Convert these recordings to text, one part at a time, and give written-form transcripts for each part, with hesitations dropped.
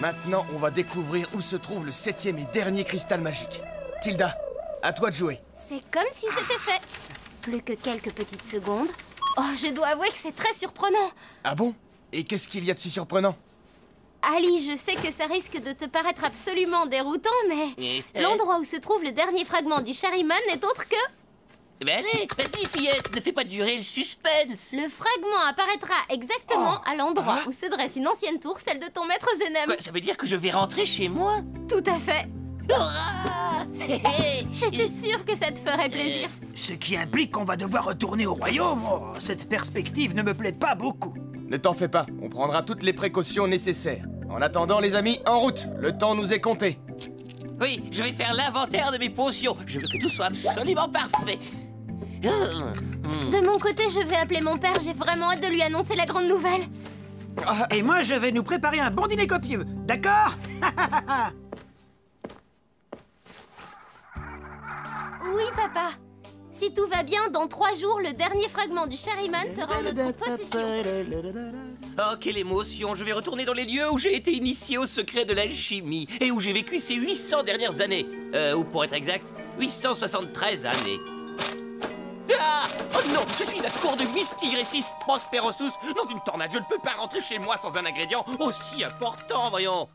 Maintenant, on va découvrir où se trouve le 7e et dernier cristal magique. Tilda, à toi de jouer. C'est comme si c'était fait. Plus que quelques petites secondes. Oh, je dois avouer que c'est très surprenant. Ah bon? Et qu'est-ce qu'il y a de si surprenant? Ali, je sais que ça risque de te paraître absolument déroutant, mais l'endroit où se trouve le dernier fragment du Sherryman n'est autre que... Mais allez, vas-y fillette, ne fais pas durer le suspense. Le fragment apparaîtra exactement à l'endroit où se dresse une ancienne tour, celle de ton maître Zenem. Quoi, ça veut dire que je vais rentrer chez moi? Tout à fait. Hurrah! J'étais sûre que ça te ferait plaisir. Ce qui implique qu'on va devoir retourner au royaume. Oh, cette perspective ne me plaît pas beaucoup. Ne t'en fais pas, on prendra toutes les précautions nécessaires. En attendant, les amis, en route. Le temps nous est compté. Oui, je vais faire l'inventaire de mes potions. Je veux que tout soit absolument parfait. De mon côté, je vais appeler mon père. J'ai vraiment hâte de lui annoncer la grande nouvelle. Et moi, je vais nous préparer un bon dîner copieux. D'accord? Oui, papa. Si tout va bien, dans 3 jours, le dernier fragment du Sherryman sera en notre possession. Oh, quelle émotion! Je vais retourner dans les lieux où j'ai été initié au secret de l'alchimie et où j'ai vécu ces 800 dernières années. Ou pour être exact, 873 années. Ah! Oh non! Je suis à court de Mystigressis Prosperosus dans une tornade. Je ne peux pas rentrer chez moi sans un ingrédient aussi important, voyons.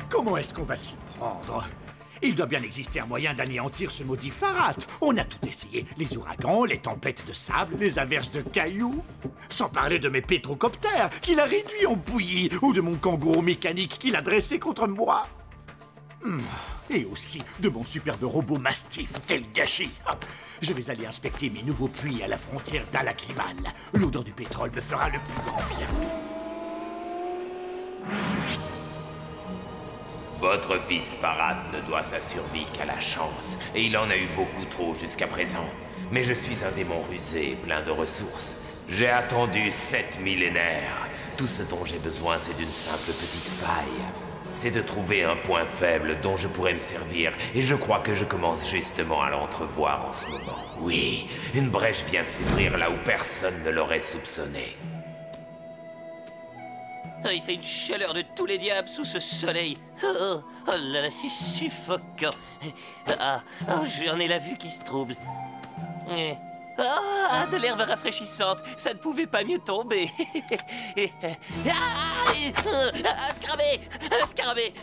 Comment est-ce qu'on va s'y prendre? Il doit bien exister un moyen d'anéantir ce maudit Pharat. On a tout essayé. Les ouragans, les tempêtes de sable, les averses de cailloux. Sans parler de mes pétrocoptères qu'il a réduits en bouillie ou de mon kangourou mécanique qu'il a dressé contre moi. Et aussi de mon superbe robot mastif. Quel gâchis! Je vais aller inspecter mes nouveaux puits à la frontière d'Alakrimal. L'odeur du pétrole me fera le plus grand bien. Votre fils Farad ne doit sa survie qu'à la chance, et il en a eu beaucoup trop jusqu'à présent. Mais je suis un démon rusé et plein de ressources. J'ai attendu 7 millénaires. Tout ce dont j'ai besoin, c'est d'une simple petite faille. C'est de trouver un point faible dont je pourrais me servir, et je crois que je commence justement à l'entrevoir en ce moment. Oui, une brèche vient de s'ouvrir là où personne ne l'aurait soupçonné. Il fait une chaleur de tous les diables sous ce soleil. Oh là là, c'est suffocant. J'en ai la vue qui se trouble. De l'herbe rafraîchissante, ça ne pouvait pas mieux tomber. Scarabée! Scarabée!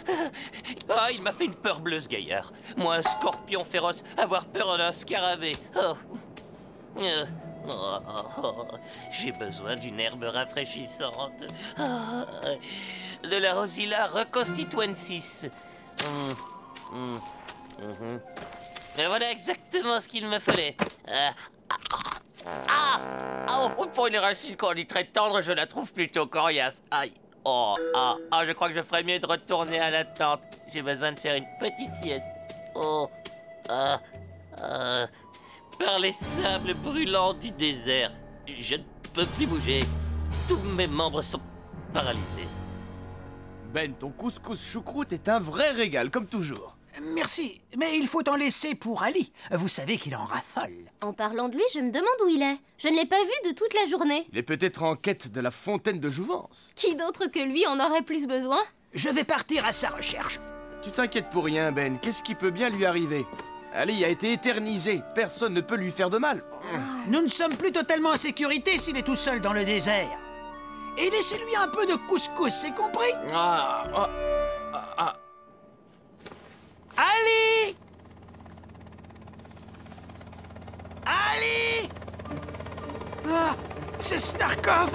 Il m'a fait une peur bleue, ce gaillard. Moi, un scorpion féroce, avoir peur d'un scarabée. J'ai besoin d'une herbe rafraîchissante. De la Rosilla reconstituensis. Et voilà exactement ce qu'il me fallait. Pour une racine qu'on dit très tendre, je la trouve plutôt coriace. Aïe. Je crois que je ferais mieux de retourner à la tente. J'ai besoin de faire une petite sieste. Par les sables brûlants du désert, je ne peux plus bouger. Tous mes membres sont paralysés. Ben, ton couscous choucroute est un vrai régal, comme toujours. Merci, mais il faut en laisser pour Ali. Vous savez qu'il en raffole. En parlant de lui, je me demande où il est. Je ne l'ai pas vu de toute la journée. Il est peut-être en quête de la fontaine de jouvence. Qui d'autre que lui en aurait plus besoin? Je vais partir à sa recherche. Tu t'inquiètes pour rien, Ben. Qu'est-ce qui peut bien lui arriver? Ali a été éternisé. Personne ne peut lui faire de mal. Nous ne sommes plus totalement en sécurité s'il est tout seul dans le désert. Et laissez-lui un peu de couscous, c'est compris? Ali! Ali! C'est Snarkov!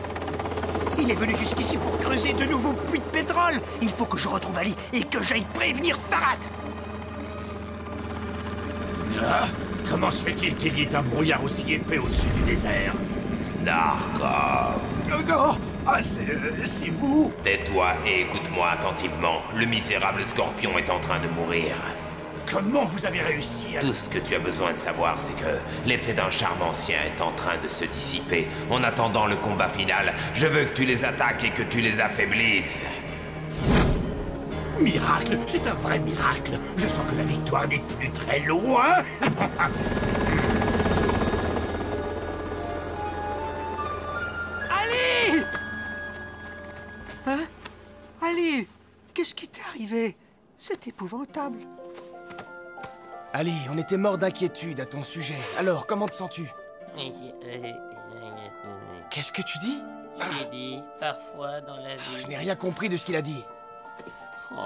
Il est venu jusqu'ici pour creuser de nouveaux puits de pétrole. Il faut que je retrouve Ali et que j'aille prévenir Farad. Comment se fait-il qu'il y ait un brouillard aussi épais au-dessus du désert? Snarkov! Non! C'est vous? Tais-toi et écoute-moi attentivement. Le misérable scorpion est en train de mourir. Comment vous avez réussi à... Tout ce que tu as besoin de savoir, c'est que l'effet d'un charme ancien est en train de se dissiper. En attendant le combat final, je veux que tu les attaques et que tu les affaiblisses. Miracle! C'est un vrai miracle! Je sens que la victoire n'est plus très loin! Ali! C'est épouvantable. Ali, on était mort d'inquiétude à ton sujet. Alors, comment te sens-tu? Qu'est-ce que tu dis? J'ai dit, parfois dans la vie... Je n'ai rien compris de ce qu'il a dit. Oh,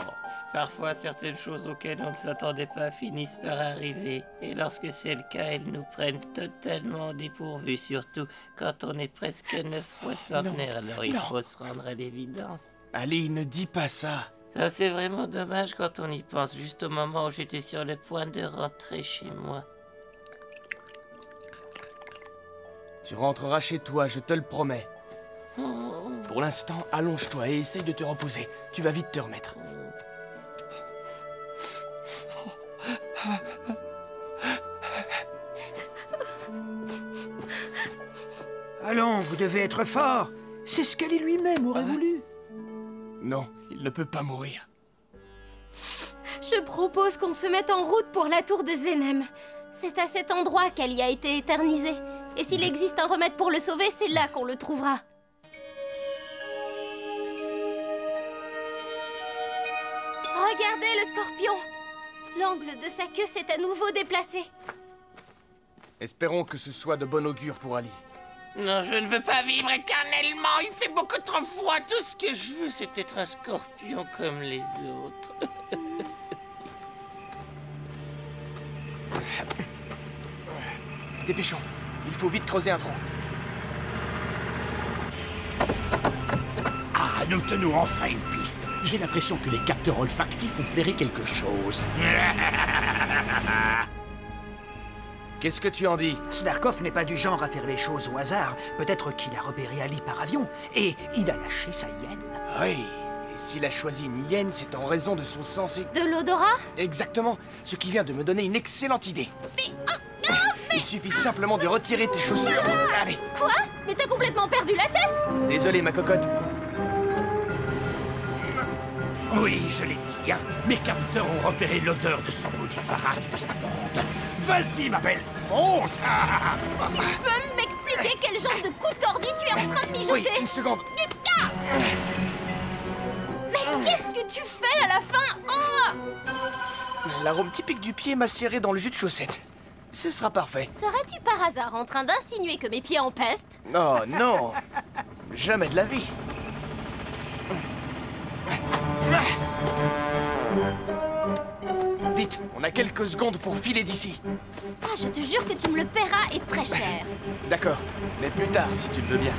parfois, certaines choses auxquelles on ne s'attendait pas finissent par arriver. Et lorsque c'est le cas, elles nous prennent totalement au dépourvu, surtout quand on est presque 9 fois centenaire. Alors il faut se rendre à l'évidence. Ali, ne dis pas ça. Ça, c'est vraiment dommage quand on y pense, juste au moment où j'étais sur le point de rentrer chez moi. Tu rentreras chez toi, je te le promets. Pour l'instant, allonge-toi et essaye de te reposer. Tu vas vite te remettre. Allons, vous devez être fort. C'est ce qu'Ali lui-même aurait voulu. Non, il ne peut pas mourir. Je propose qu'on se mette en route pour la tour de Zenem. C'est à cet endroit qu'Ali a été éternisé. Et s'il existe un remède pour le sauver, c'est là qu'on le trouvera. Regardez le scorpion! L'angle de sa queue s'est à nouveau déplacé. Espérons que ce soit de bon augure pour Ali. Non, je ne veux pas vivre éternellement. Il fait beaucoup trop froid. Tout ce que je veux, c'est être un scorpion comme les autres. Dépêchons. Il faut vite creuser un trou. Ah, nous tenons enfin une piste. J'ai l'impression que les capteurs olfactifs ont flairé quelque chose. Qu'est-ce que tu en dis? Snarkov n'est pas du genre à faire les choses au hasard. Peut-être qu'il a repéré Ali par avion et il a lâché sa hyène. Oui, et s'il a choisi une hyène, c'est en raison de son sens... De l'odorat? Exactement, ce qui vient de me donner une excellente idée. Il suffit simplement de retirer tes chaussures. Allez. Quoi? Mais t'as complètement perdu la tête? Désolé, ma cocotte. Oui, je l'ai dit, hein. Mes capteurs ont repéré l'odeur de son maudit Farhat et de sa bande. Vas-y, ma belle, fonce! Tu peux m'expliquer quel genre de coup tordu tu es en train de mijoter? Oui, une seconde. Mais qu'est-ce que tu fais à la fin? Oh! L'arôme typique du pied m'a serré dans le jus de chaussette. Ce sera parfait. Serais-tu par hasard en train d'insinuer que mes pieds empestent? Oh non, jamais de la vie. Vite, on a quelques secondes pour filer d'ici. Ah, je te jure que tu me le paieras et très cher. D'accord, mais plus tard si tu le veux bien.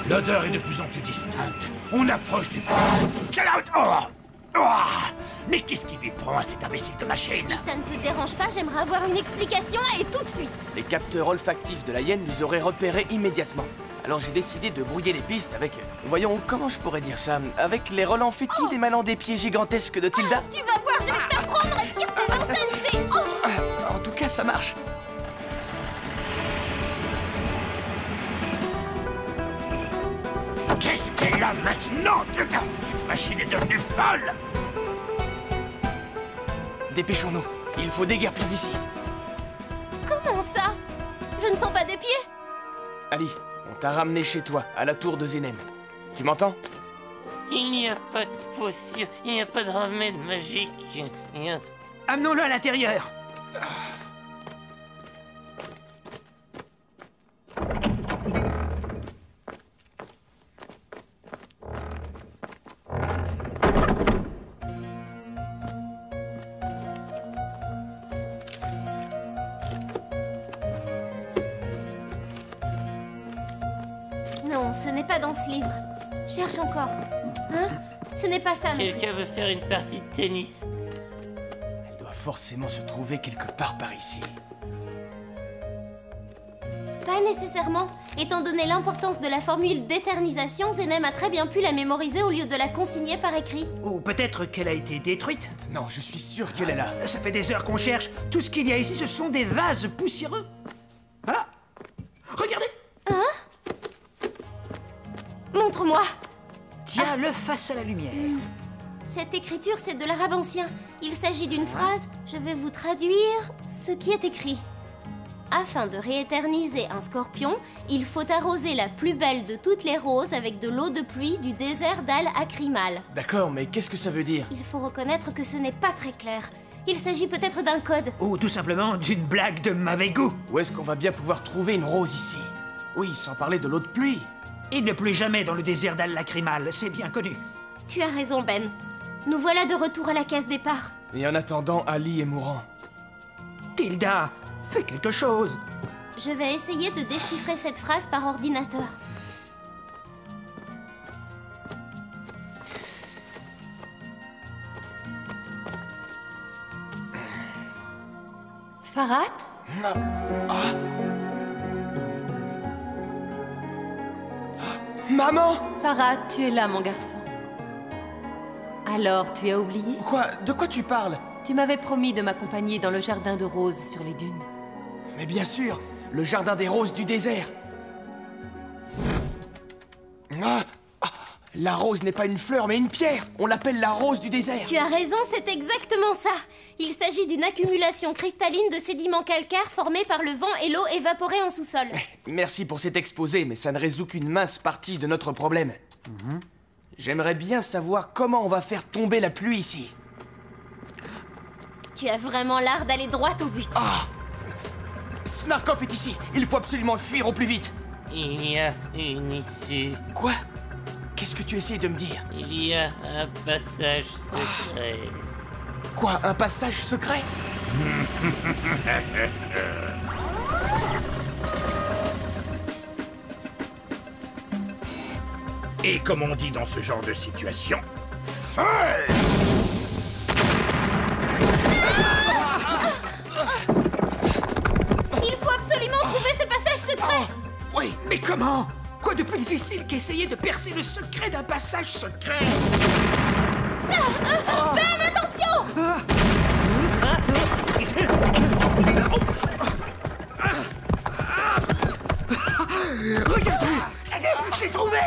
L'odeur est de plus en plus distincte. On approche du boss. Get out! Oh! Oh! Mais qu'est-ce qui lui prend à cet imbécile de machine? Si ça ne te dérange pas, j'aimerais avoir une explication et tout de suite. Les capteurs olfactifs de la hyène nous auraient repérés immédiatement. Alors j'ai décidé de brouiller les pistes avec... Voyons, comment je pourrais dire ça? Avec les relents fétides émanant des pieds gigantesques de Tilda. Tu vas voir, je vais t'apprendre à dire tes insanités. Oh! En tout cas, ça marche. Qu'est-ce qu'elle a maintenant? Cette machine est devenue folle! Dépêchons-nous. Il faut déguerpir d'ici. Comment ça? Je ne sens pas des pieds. Ali, on t'a ramené chez toi, à la tour de Zenem. Tu m'entends? Il n'y a pas de potion, il n'y a pas de remède magique. Amenons-le à l'intérieur. Non, ce n'est pas dans ce livre. Cherche encore. Hein? Ce n'est pas ça, non. Quelqu'un veut faire une partie de tennis? Elle doit forcément se trouver quelque part par ici. Pas nécessairement. Étant donné l'importance de la formule d'éternisation, Zenem a très bien pu la mémoriser au lieu de la consigner par écrit. Ou peut-être qu'elle a été détruite. Non, je suis sûr qu'elle est là. Ça fait des heures qu'on cherche. Tout ce qu'il y a ici, ce sont des vases poussiéreux. Ah! Regardez! Montre-moi. Tiens-le face à la lumière. Cette écriture, c'est de l'arabe ancien. Il s'agit d'une phrase. Je vais vous traduire ce qui est écrit. Afin de rééterniser un scorpion, il faut arroser la plus belle de toutes les roses avec de l'eau de pluie du désert d'Al-Akrimal. D'accord, mais qu'est-ce que ça veut dire? Il faut reconnaître que ce n'est pas très clair. Il s'agit peut-être d'un code. Ou tout simplement d'une blague de mauvais goût. Où est-ce qu'on va bien pouvoir trouver une rose ici? Oui, sans parler de l'eau de pluie. Il ne pleut jamais dans le désert d'Al-Lacrymal, c'est bien connu. Tu as raison, Ben. Nous voilà de retour à la case départ. Et en attendant, Ali est mourant. Tilda, fais quelque chose. Je vais essayer de déchiffrer cette phrase par ordinateur. Farhat? Maman! Farhat, tu es là, mon garçon. Alors, tu as oublié? Quoi? De quoi tu parles? Tu m'avais promis de m'accompagner dans le jardin de roses sur les dunes. Mais bien sûr, le jardin des roses du désert. La rose n'est pas une fleur, mais une pierre. On l'appelle la rose du désert. Tu as raison, c'est exactement ça. Il s'agit d'une accumulation cristalline de sédiments calcaires formés par le vent et l'eau évaporée en sous-sol. Merci pour cet exposé, mais ça ne résout qu'une mince partie de notre problème. J'aimerais bien savoir comment on va faire tomber la pluie ici. Tu as vraiment l'art d'aller droit au but. Snarkov est ici. Il faut absolument fuir au plus vite. Il y a une issue. Quoi? Qu'est-ce que tu essayes de me dire? Il y a un passage secret. Quoi? Un passage secret? Et comme on dit dans ce genre de situation, feu! Il faut absolument trouver ce passage secret. Oui. Mais comment? Quoi de plus difficile qu'essayer de percer le secret d'un passage secret? Ben, attention! Regardez! Ça y est, je l'ai trouvé!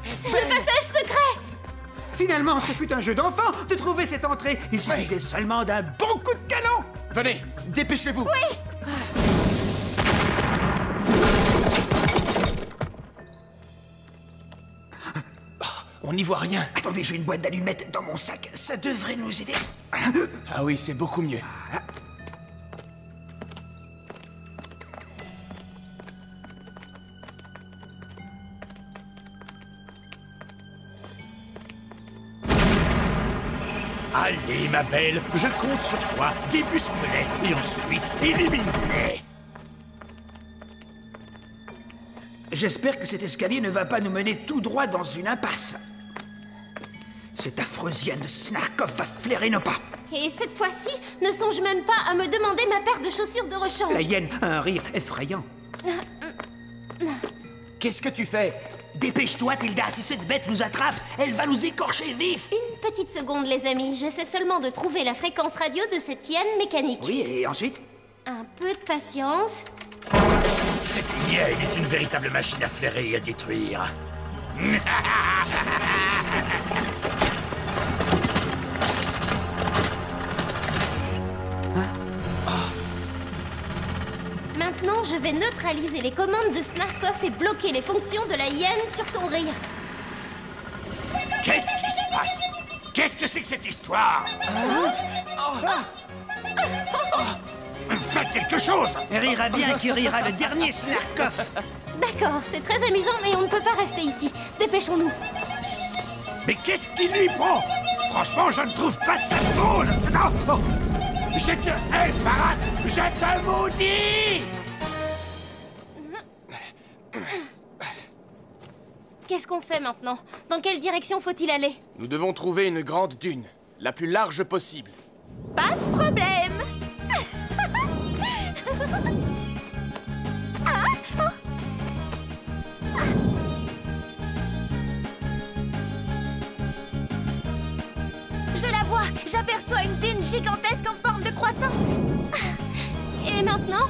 C'est le passage secret. Finalement, ce fut un jeu d'enfant de trouver cette entrée. Il suffisait seulement d'un bon coup de canon! Venez, dépêchez-vous. Oui. On n'y voit rien. Attendez, j'ai une boîte d'allumettes dans mon sac. Ça devrait nous aider. Ah oui, c'est beaucoup mieux. Allez, ma belle, je compte sur toi. Débusque-les et ensuite élimine-les. J'espère que cet escalier ne va pas nous mener tout droit dans une impasse. Cet affreusienne de Snarkov va flairer nos pas. Et cette fois-ci, ne songe même pas à me demander ma paire de chaussures de rechange. La hyène a un rire effrayant. Qu'est-ce que tu fais? Dépêche-toi, Tilda, si cette bête nous attrape, elle va nous écorcher vifs. Une petite seconde, les amis. J'essaie seulement de trouver la fréquence radio de cette hyène mécanique. Oui, et ensuite? Un peu de patience. Cette hyène est une véritable machine à flairer et à détruire. Maintenant, je vais neutraliser les commandes de Snarkov et bloquer les fonctions de la hyène sur son rire. Qu'est-ce qui se passe? Qu'est-ce que c'est que cette histoire? Faites quelque chose! Rira bien qui rira le dernier Snarkov. D'accord, c'est très amusant, mais on ne peut pas rester ici. Dépêchons-nous. Mais qu'est-ce qui lui prend? Franchement, je ne trouve pas ça drôle! Non! Oh. Je te hais, Farhat! Je te maudis! Qu'est-ce qu'on fait maintenant? Dans quelle direction faut-il aller? Nous devons trouver une grande dune, la plus large possible. Pas de problème. Je la vois. J'aperçois une dune gigantesque en forme de croissant. Et maintenant?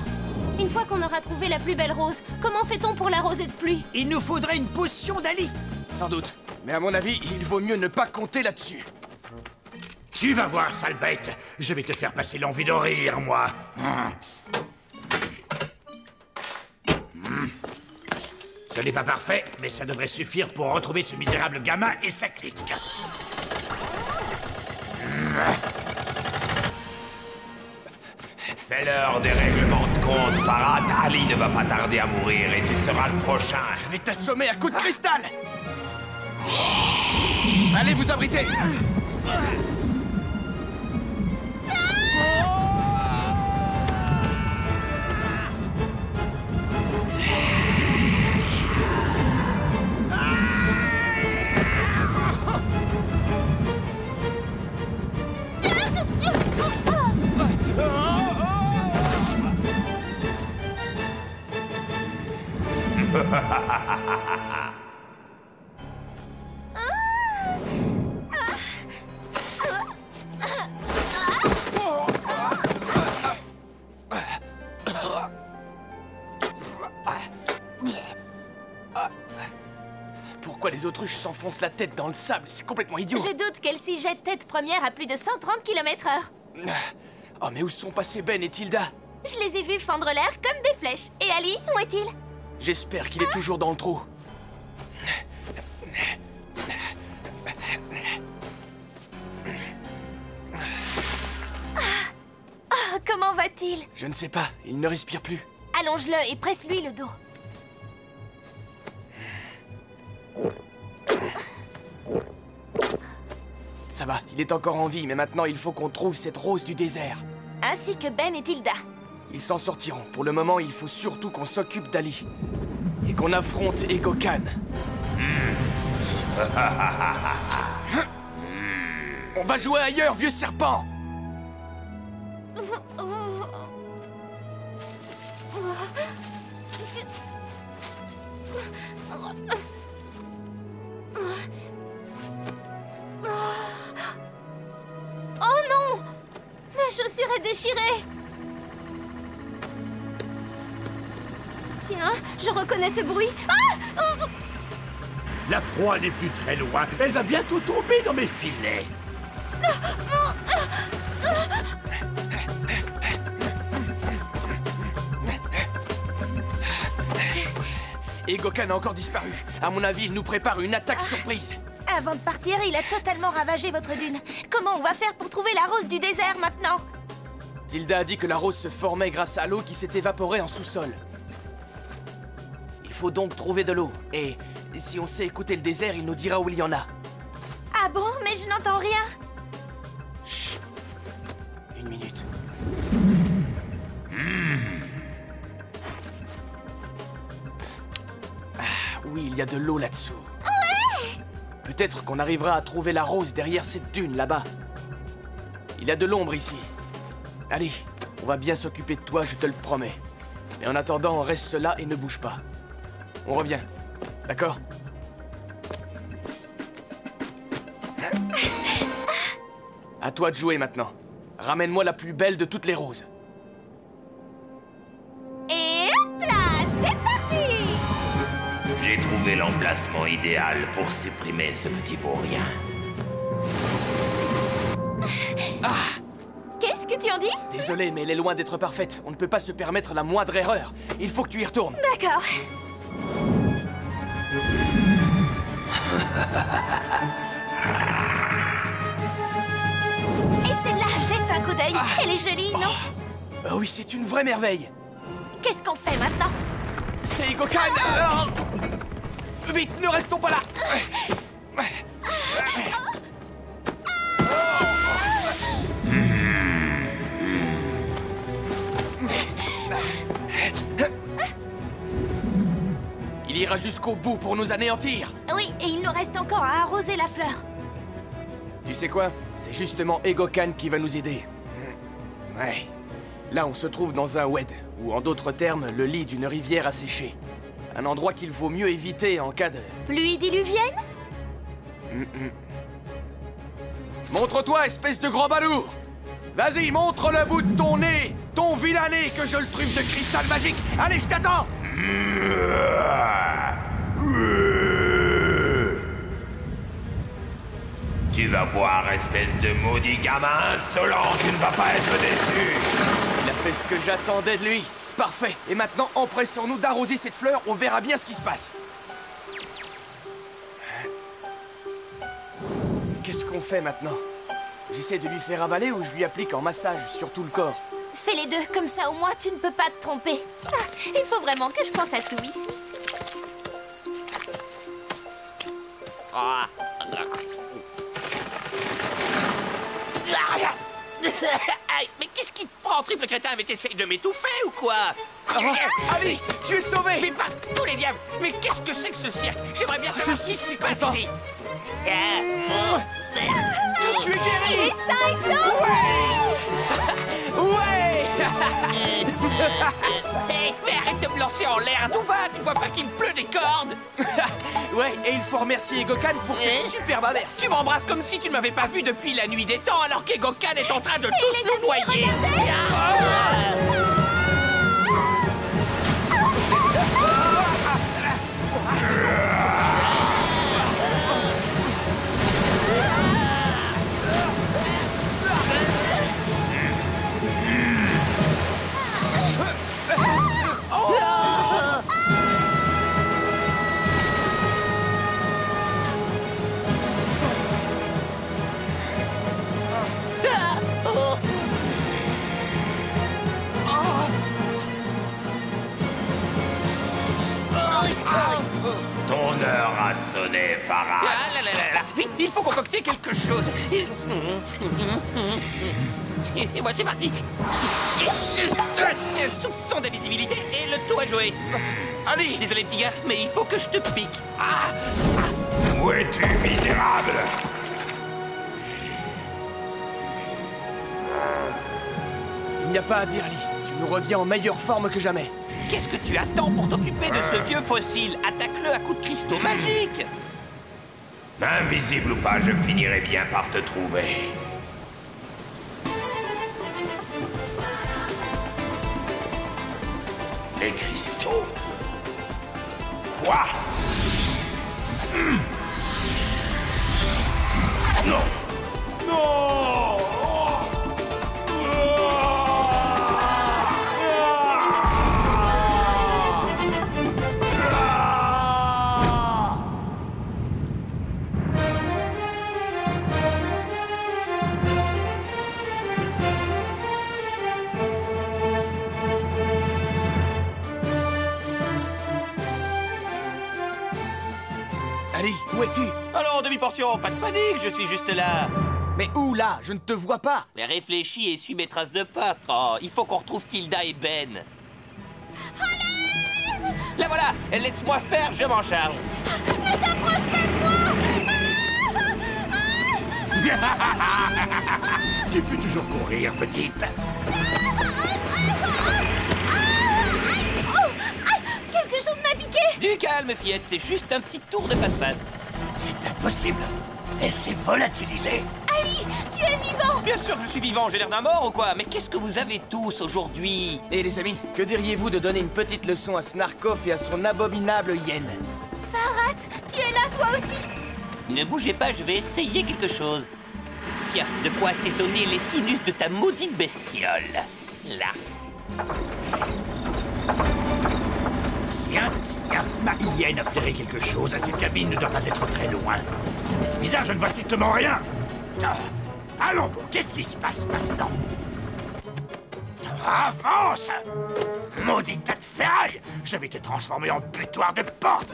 Une fois qu'on aura trouvé la plus belle rose, comment fait-on pour l'arroser de pluie? Il nous faudrait une potion d'Ali. Sans doute. Mais à mon avis, il vaut mieux ne pas compter là-dessus. Tu vas voir, sale bête. Je vais te faire passer l'envie de rire, moi. Ce n'est pas parfait, mais ça devrait suffire pour retrouver ce misérable gamin et sa clique. C'est l'heure des règlements de compte, Farhat. Ali ne va pas tarder à mourir et tu seras le prochain. Je vais t'assommer à coups de cristal. Allez vous abriter. Pourquoi les autruches s'enfoncent la tête dans le sable? C'est complètement idiot. Je doute qu'elle s'y jette tête première à plus de 130 km/h. Oh, mais où sont passés Ben et Tilda? Je les ai vus fendre l'air comme des flèches. Et Ali, où est-il? J'espère qu'il est toujours dans le trou. Comment va-t-il? Je ne sais pas, il ne respire plus. Allonge-le et presse-lui le dos. Ça va, il est encore en vie, mais maintenant il faut qu'on trouve cette rose du désert. Ainsi que Ben et Tilda. Ils s'en sortiront. Pour le moment, il faut surtout qu'on s'occupe d'Ali. Et qu'on affronte Ego Khan. On va jouer ailleurs, vieux serpent! Oh non! Mes chaussures est déchirée! Tiens, je reconnais ce bruit. Ah! Oh! La proie n'est plus très loin. Elle va bientôt tomber dans mes filets. Ego Khan a encore disparu. À mon avis, il nous prépare une attaque surprise. Avant de partir, il a totalement ravagé votre dune. Comment on va faire pour trouver la rose du désert maintenant? Tilda a dit que la rose se formait grâce à l'eau qui s'est évaporée en sous-sol. Il faut donc trouver de l'eau. Et si on sait écouter le désert, il nous dira où il y en a. Ah bon? Mais je n'entends rien. Chut. Une minute. Ah, oui, il y a de l'eau là-dessous. Ouais! Peut-être qu'on arrivera à trouver la rose derrière cette dune là-bas. Il y a de l'ombre ici. Allez, on va bien s'occuper de toi, je te le promets. Mais en attendant, reste là et ne bouge pas. On revient. D'accord? À toi de jouer maintenant. Ramène-moi la plus belle de toutes les roses. Et hop là, c'est parti! J'ai trouvé l'emplacement idéal pour supprimer ce petit vaurien. Qu'est-ce que tu en dis? Désolé, mais elle est loin d'être parfaite. On ne peut pas se permettre la moindre erreur. Il faut que tu y retournes. D'accord. Et celle-là, jette un coup d'œil. Elle est jolie, non? Oui, c'est une vraie merveille. Qu'est-ce qu'on fait maintenant? C'est Ego Khan. Vite, ne restons pas là. Il ira jusqu'au bout pour nous anéantir. Oui, et il nous reste encore à arroser la fleur. Tu sais quoi? C'est justement Ego Khan qui va nous aider. Ouais. Là, on se trouve dans un oued, ou en d'autres termes, le lit d'une rivière asséchée. Un endroit qu'il vaut mieux éviter en cas de... Pluie diluvienne? Montre-toi, espèce de gros balourd! Vas-y, montre le bout de ton nez! Ton vilain nez, que je le truffe de cristal magique! Allez, je t'attends! Tu vas voir, espèce de maudit gamin insolent, tu ne vas pas être déçu. Il a fait ce que j'attendais de lui. Parfait. Et maintenant, empressons-nous d'arroser cette fleur, on verra bien ce qui se passe. Qu'est-ce qu'on fait maintenant? J'essaie de lui faire avaler ou je lui applique en massage sur tout le corps? Fais les deux, comme ça au moins tu ne peux pas te tromper. Ah, il faut vraiment que je pense à tout ici. Mais qu'est-ce qui te prend, triple crétin? Mais t'essayes de m'étouffer ou quoi? Ali, tu es sauvé! Mais par tous les diables! Mais qu'est-ce que c'est que ce cirque? J'aimerais bien savoir ce qui se passe ici. Tu es guéri! Il est sain et sauf! Ouais! Hey, mais arrête de me lancer en l'air à tout va! Tu vois pas qu'il me pleut des cordes? Ouais, et il faut remercier Egokan pour cette superbe averse. Tu m'embrasses comme si tu ne m'avais pas vu depuis la nuit des temps, alors qu'Egokan est en train de les tous nous amis, noyer. Ton heure a sonné, Farad. Ah là là là là. Vite, il faut concocter quelque chose. Et moi, c'est parti. Soupçon d'invisibilité et le tour à jouer. Allez, désolé petit gars, mais il faut que je te pique. Ah. Où es-tu, misérable? Il n'y a pas à dire, Ali. Tu nous reviens en meilleure forme que jamais. Qu'est-ce que tu attends pour t'occuper de ce vieux fossile? Attaque-le à coups de cristaux magiques. Invisible ou pas, je finirai bien par te trouver. Les cristaux. Quoi? Non. Non. Ali, où es-tu? Alors, demi-portion, pas de panique, je suis juste là. Mais où là? Je ne te vois pas. Mais réfléchis et suis mes traces de pas. Oh, il faut qu'on retrouve Tilda et Ben. La voilà. Laisse-moi faire, je m'en charge. Ne t'approche pas de moi! Tu peux toujours courir, petite. Quelque chose m'a piqué! Du calme, fillette, c'est juste un petit tour de passe-passe. C'est impossible. Elle s'est volatilisée. Ali, tu es vivant! Bien sûr que je suis vivant, j'ai l'air d'un mort ou quoi? Mais qu'est-ce que vous avez tous aujourd'hui? Et les amis, que diriez-vous de donner une petite leçon à Snarkov et à son abominable hyène? Farad, tu es là toi aussi! Ne bougez pas, je vais essayer quelque chose. Tiens, de quoi assaisonner les sinus de ta maudite bestiole. Là. Tiens, ma hyène a flairé quelque chose. Cette cabine ne doit pas être très loin. Mais c'est bizarre, je ne vois strictement rien. Allons, bon, qu'est-ce qui se passe maintenant? Avance! Maudit tas de ferraille! Je vais te transformer en butoir de porte!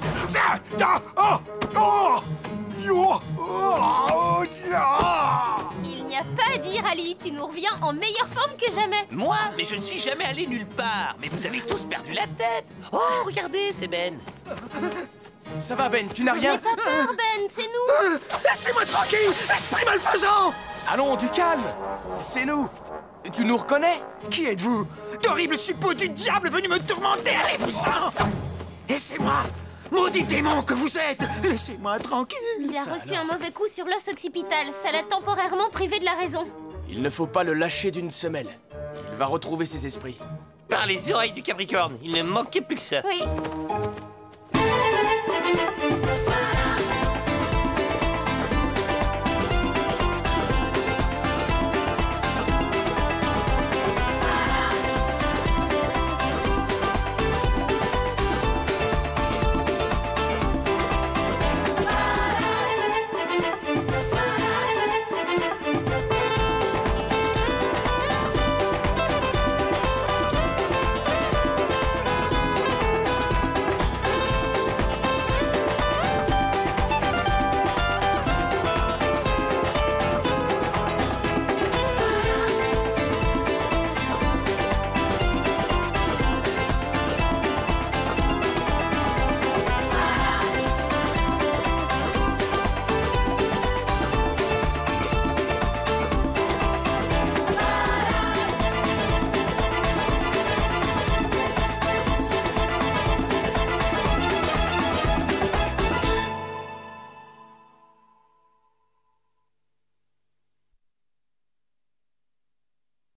Il n'y a pas à dire, Ali. Tu nous reviens en meilleure forme que jamais. Moi? Mais je ne suis jamais allé nulle part. Mais vous avez tous perdu la tête. Oh, regardez, c'est Ben. Ça va, Ben, tu n'as rien? N'aie pas peur, Ben, c'est nous. Laissez-moi tranquille, esprit malfaisant! Allons, du calme. C'est nous. Tu nous reconnais? Qui êtes-vous? D'horribles suppôts du diable venus me tourmenter, allez-vous-en! Laissez-moi! Maudit démon que vous êtes! Laissez-moi tranquille! Il a reçu un mauvais coup sur l'os occipital. Ça l'a temporairement privé de la raison. Il ne faut pas le lâcher d'une semelle. Il va retrouver ses esprits. Par les oreilles du Capricorne, il ne manquait plus que ça. Oui.